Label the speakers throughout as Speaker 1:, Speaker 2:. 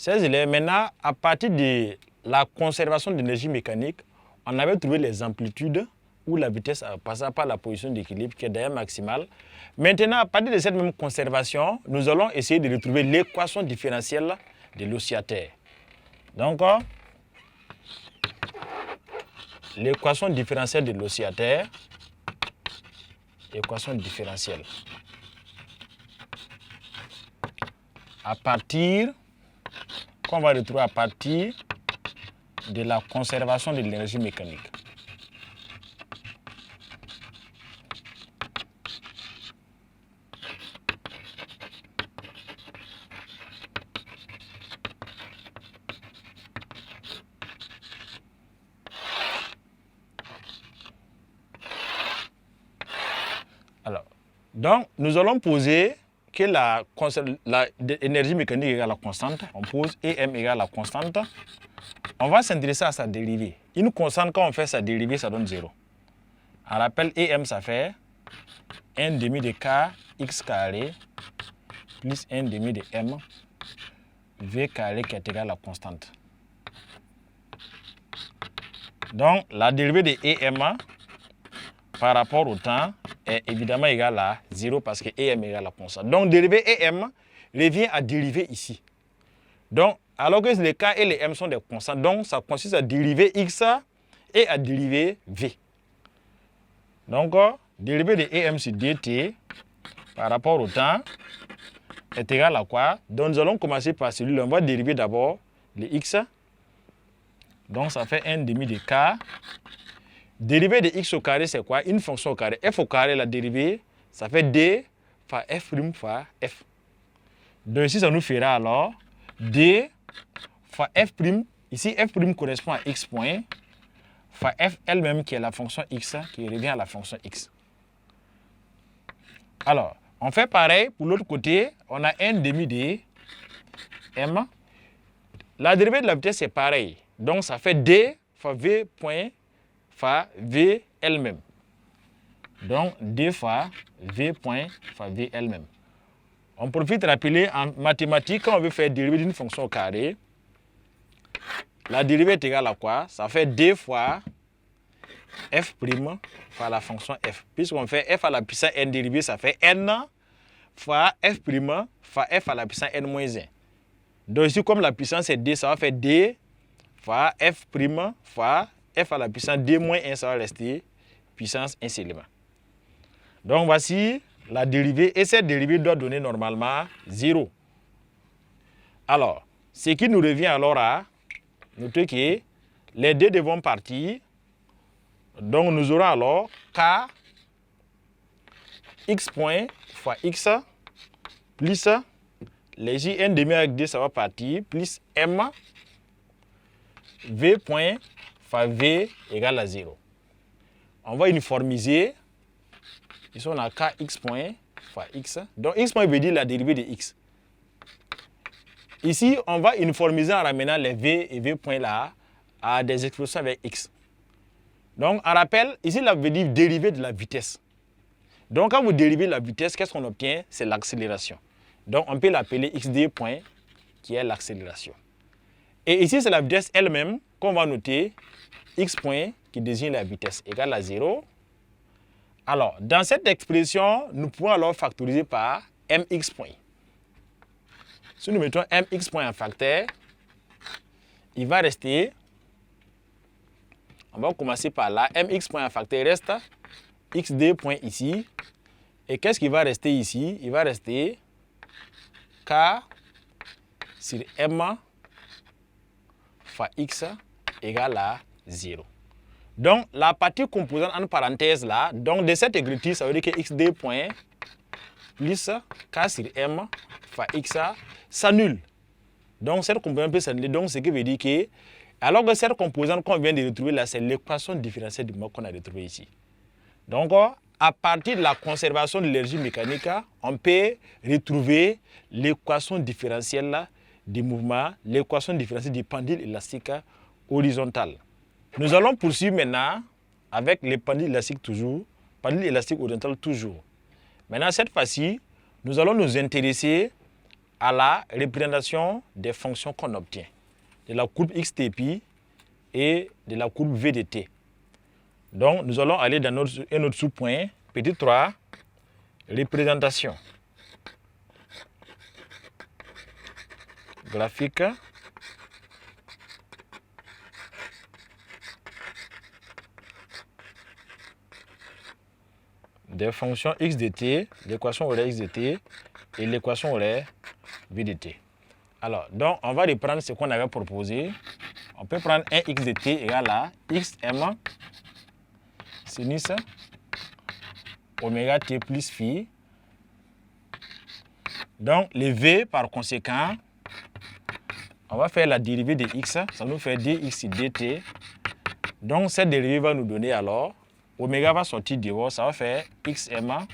Speaker 1: Chers élèves, maintenant, à partir de la conservation d'énergie mécanique, on avait trouvé les amplitudes où la vitesse passait par la position d'équilibre qui est d'ailleurs maximale. Maintenant, à partir de cette même conservation, nous allons essayer de retrouver l'équation différentielle de l'oscillateur. Donc, l'équation différentielle de l'oscillateur, équation différentielle, à partir, qu'on va retrouver à partir de la conservation de l'énergie mécanique. Alors, donc, nous allons poser que l'énergie mécanique égale à la constante. On pose EM égale à la constante. On va s'intéresser à sa dérivée. Une constante, quand on fait sa dérivée, ça donne 0. On rappelle EM, ça fait 1 demi de K x carré plus 1 demi de M V carré qui est égal à la constante. Donc, la dérivée de EM par rapport au temps est évidemment égale à 0 parce que EM égale à la constante. Donc, dérivée EM revient à dériver ici. Donc, alors que les K et les M sont des constantes, donc ça consiste à dériver X et à dériver V. Donc, dérivée de EM sur dt par rapport au temps est égal à quoi? Donc, nous allons commencer par celui-là. On va dériver d'abord le X. Donc, ça fait 1 demi de K. Dérivée de X au carré, c'est quoi? Une fonction au carré. F au carré, la dérivée, ça fait D fois F' fois F. Donc, ici, ça nous fera alors D fois F'. Ici, F' correspond à X point fois F elle-même qui est la fonction X qui revient à la fonction X. Alors, on fait pareil pour l'autre côté. On a 1 demi de M. La dérivée de la vitesse, c'est pareil. Donc, ça fait D fois V point fois V elle-même. Donc, D fois V point fois V elle-même. On profite de rappeler en mathématiques, quand on veut faire dérivée d'une fonction au carré, la dérivée est égale à quoi? Ça fait D fois F' fois la fonction F. Puisqu'on fait F à la puissance N dérivée, ça fait N fois F' fois F à la puissance N moins 1. Donc ici, comme la puissance est D, ça va faire D fois F' fois F à la puissance D moins 1, ça va rester puissance 1 seulement. Donc voici la dérivée, et cette dérivée doit donner normalement 0. Alors, ce qui nous revient alors à noter que les deux devront partir. Donc nous aurons alors K X point fois X plus les J 1 demi avec D, ça va partir, plus M V point fois V égale à 0. On va uniformiser. Ici, on a Kx point fois X. Donc, X point veut dire la dérivée de X. Ici, on va uniformiser en ramenant les V et V point là à des expressions avec X. Donc, on rappelle, ici, ça veut dire dérivée de la vitesse. Donc, quand vous dérivez la vitesse, qu'est-ce qu'on obtient? C'est l'accélération. Donc, on peut l'appeler XD point, qui est l'accélération. Et ici, c'est la vitesse elle-même qu'on va noter X point, qui désigne la vitesse, égale à 0. Alors, dans cette expression, nous pouvons alors factoriser par mx point. Si nous mettons mx point en facteur, il va rester, on va commencer par là, mx point en facteur reste xd point ici. Et qu'est-ce qui va rester ici? Il va rester k sur m fois x égale à 0. Donc, la partie composante en parenthèse là, donc de cette écriture, ça veut dire que xd point plus k sur m fois x s'annule. Donc, cette composante peut s'annuler. Donc, ce qui veut dire que, alors que cette composante qu'on vient de retrouver là, c'est l'équation différentielle du mouvement qu'on a retrouvé ici. Donc, à partir de la conservation de l'énergie mécanique, on peut retrouver l'équation différentielle du mouvement, l'équation différentielle du pendule élastique horizontal. Nous allons poursuivre maintenant avec les pendules élastiques toujours, pendule élastique horizontal toujours. Maintenant, cette fois-ci, nous allons nous intéresser à la représentation des fonctions qu'on obtient, de la courbe XTP et de la courbe VDT. Donc, nous allons aller dans un autre sous-point, petit 3, représentation graphique des fonctions x de t, l'équation horaire x de t et l'équation horaire v de t. Alors, donc, on va reprendre ce qu'on avait proposé. On peut prendre un x de t égale à xm sinus oméga t plus phi. Donc, le v, par conséquent, on va faire la dérivée de x, ça nous fait dx dt. Donc, cette dérivée va nous donner alors, oméga va sortir dehors, ça va faire xm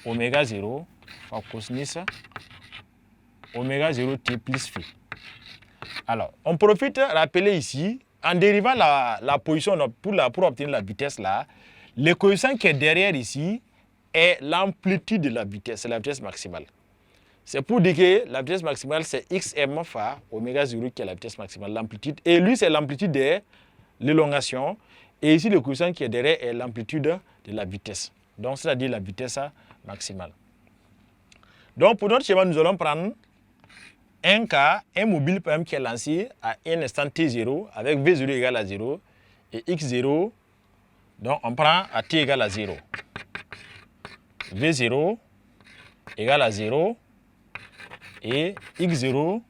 Speaker 1: oméga 0 fois cosinus oméga 0 t plus phi. Alors, on profite de rappeler ici, en dérivant la position pour obtenir la vitesse là, le coefficient qui est derrière ici est l'amplitude de la vitesse, c'est la vitesse maximale. C'est pour dire que la vitesse maximale, c'est xm fois oméga 0 qui est la vitesse maximale, l'amplitude. Et lui, c'est l'amplitude de l'élongation. Et ici, le coefficient qui est derrière est l'amplitude de la vitesse. Donc, c'est-à-dire la vitesse maximale. Donc, pour notre schéma, nous allons prendre un cas, un mobile par exemple, qui est lancé à un instant t0 avec v0 égale à 0 et x0. Donc, on prend à t égale à 0. v0 égale à 0. Et x0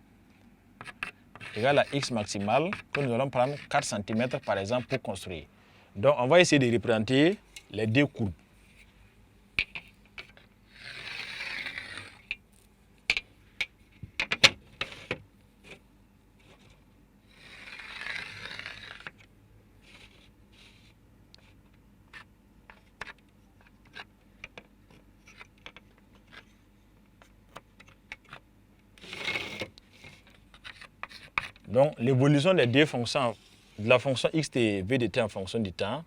Speaker 1: égale à x maximal, que nous allons prendre 4 cm par exemple pour construire. Donc on va essayer de représenter les deux courbes. Donc, l'évolution des deux fonctions, de la fonction x et v de t en fonction du temps.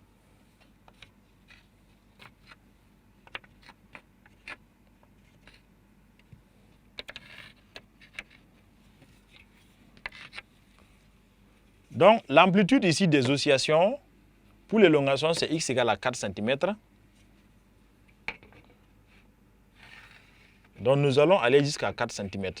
Speaker 1: Donc, l'amplitude ici des oscillations, pour l'élongation, c'est x égale à 4 cm. Donc, nous allons aller jusqu'à 4 cm.